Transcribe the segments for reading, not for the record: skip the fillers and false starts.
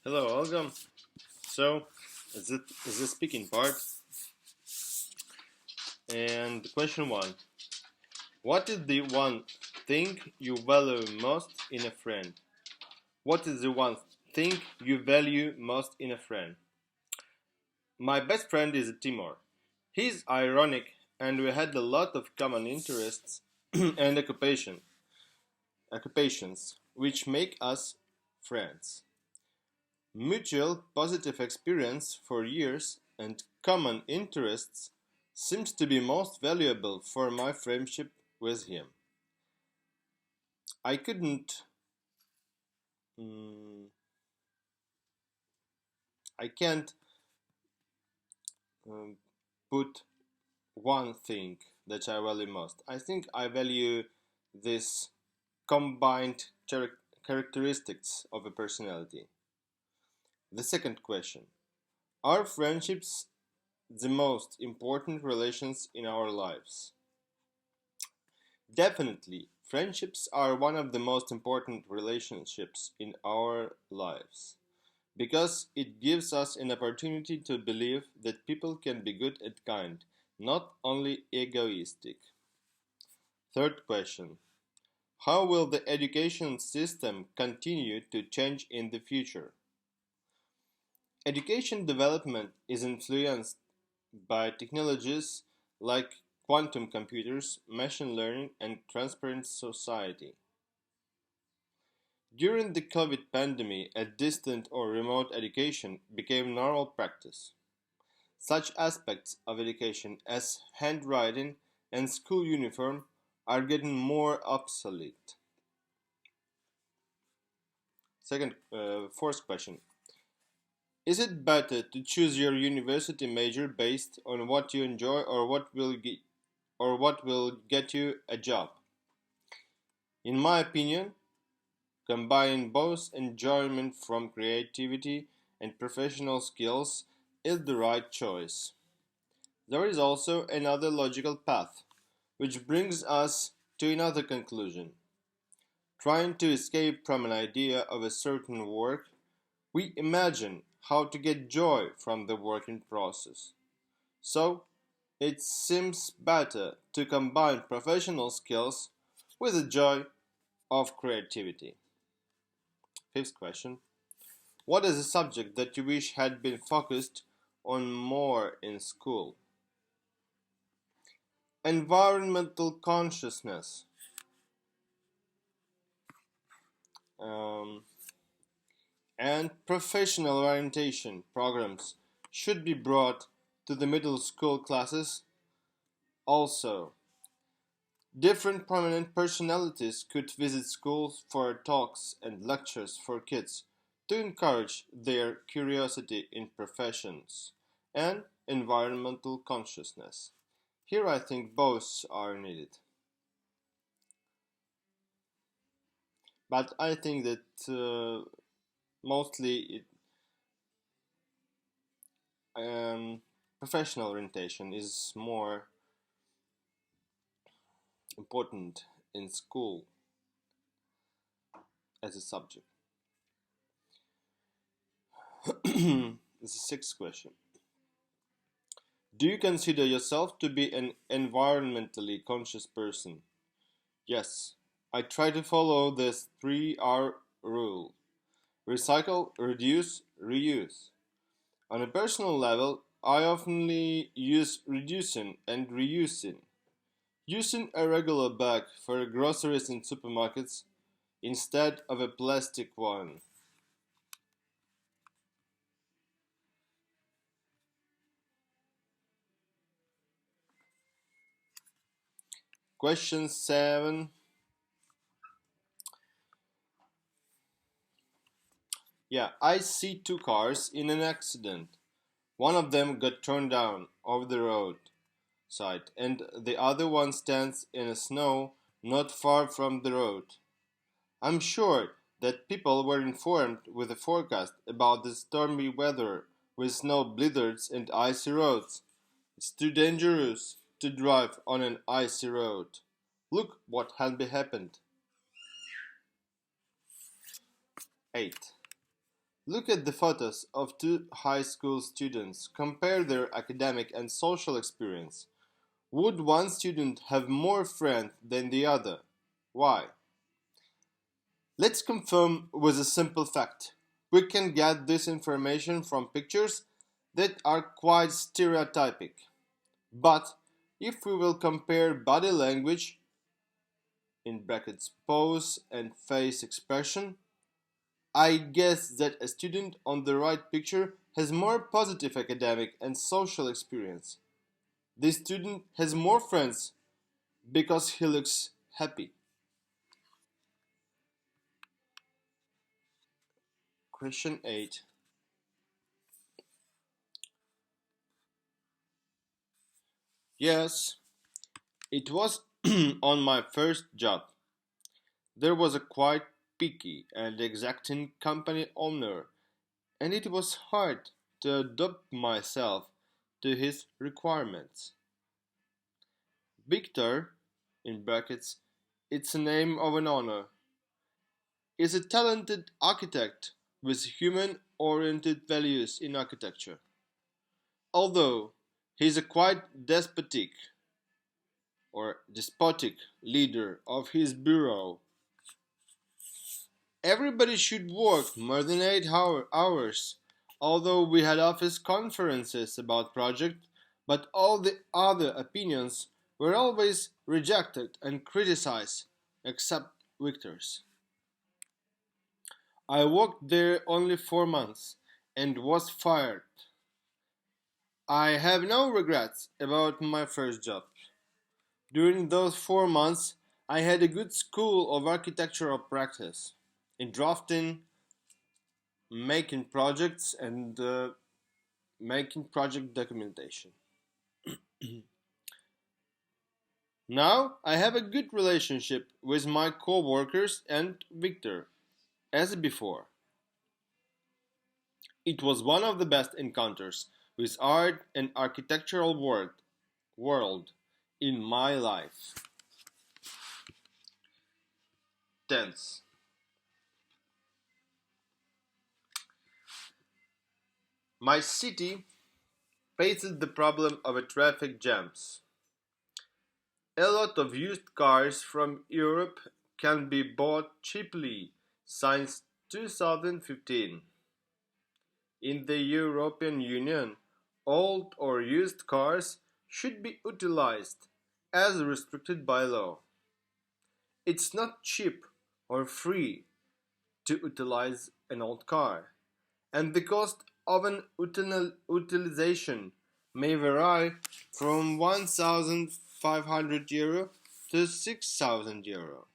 Hello, Olga. So, is the speaking part. And question one: what is the one thing you value most in a friend? What is the one thing you value most in a friend? My best friend is Timur. He's ironic, and we had a lot of common interests and occupations, which make us friends. Mutual positive experience for years and common interests seems to be most valuable for my friendship with him. I couldn't mm, I can't um, put one thing that I value most. I think I value this combined characteristics of a personality. The second question: are friendships the most important relations in our lives? Definitely, friendships are one of the most important relationships in our lives because it gives us an opportunity to believe that people can be good and kind, not only egoistic. Third question: how will the education system continue to change in the future? Education development is influenced by technologies like quantum computers, machine learning, and transparent society. During the COVID pandemic, a distant or remote education became normal practice. Such aspects of education as handwriting and school uniform are getting more obsolete. Fourth question: is it better to choose your university major based on what you enjoy or what will get you a job? In my opinion, combining both enjoyment from creativity and professional skills is the right choice. There is also another logical path, which brings us to another conclusion. Trying to escape from an idea of a certain work, we imagine how to get joy from the working process. So, it seems better to combine professional skills with the joy of creativity. Fifth question: what is a subject that you wish had been focused on more in school? Environmental consciousness um, and professional orientation programs should be brought to the middle school classes also. Different prominent personalities could visit schools for talks and lectures for kids to encourage their curiosity in professions and environmental consciousness. Here I think both are needed. But I think that mostly professional orientation is more important in school as a subject. The sixth question: do you consider yourself to be an environmentally conscious person? Yes, I try to follow this 3R rule: recycle, reduce, reuse. On a personal level, I often use reducing and reusing. Using a regular bag for groceries in supermarkets instead of a plastic one. Question 7. Yeah, I see two cars in an accident. One of them got turned down over the road side, and the other one stands in the snow not far from the road. I'm sure that people were informed with a forecast about the stormy weather with snow blizzards and icy roads. It's too dangerous to drive on an icy road. Look what had happened. 8. Look at the photos of two high school students. Compare their academic and social experience. Would one student have more friends than the other? Why? Let's confirm with a simple fact. We can get this information from pictures that are quite stereotypic. But if we will compare body language in brackets pose and face expression, I guess that a student on the right picture has more positive academic and social experience. This student has more friends because he looks happy. Question 8. Yes, it was on my first job. There was a quite picky and exacting company owner, and it was hard to adapt myself to his requirements. Victor, in brackets, it's a name of an owner, is a talented architect with human-oriented values in architecture. Although he is a quite despotic leader of his bureau, everybody should work more than 8 hours. Although we had office conferences about project, but all the other opinions were always rejected and criticized, except Victor's. I worked there only 4 months and was fired. I have no regrets about my first job. During those 4 months, I had a good school of architectural practice in drafting, making projects, and making project documentation. Now I have a good relationship with my co-workers and Victor, as before. It was one of the best encounters with art and architectural world in my life. Tense. My city faces the problem of a traffic jams. A lot of used cars from Europe can be bought cheaply since 2015. In the European Union, old or used cars should be utilized as restricted by law. It's not cheap or free to utilize an old car, and the cost of an utilization may vary from 1,500 euro to 6,000 euro.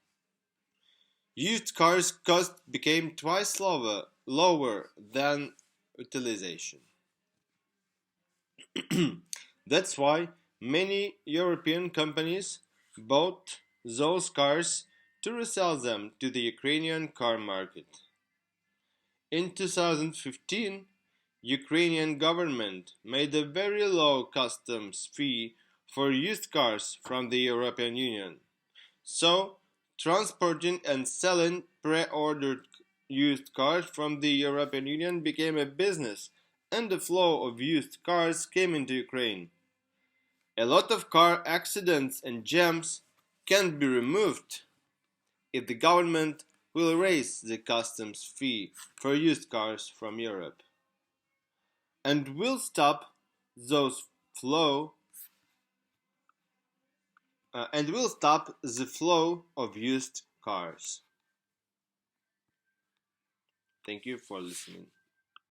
Used cars cost became twice lower than utilization. That's why many European companies bought those cars to resell them to the Ukrainian car market. In 2015, Ukrainian government made a very low customs fee for used cars from the European Union. So, transporting and selling pre-ordered used cars from the European Union became a business, and the flow of used cars came into Ukraine. A lot of car accidents and jams can be removed if the government will raise the customs fee for used cars from Europe and will stop those flow and will stop the flow of used cars. Thank you for listening.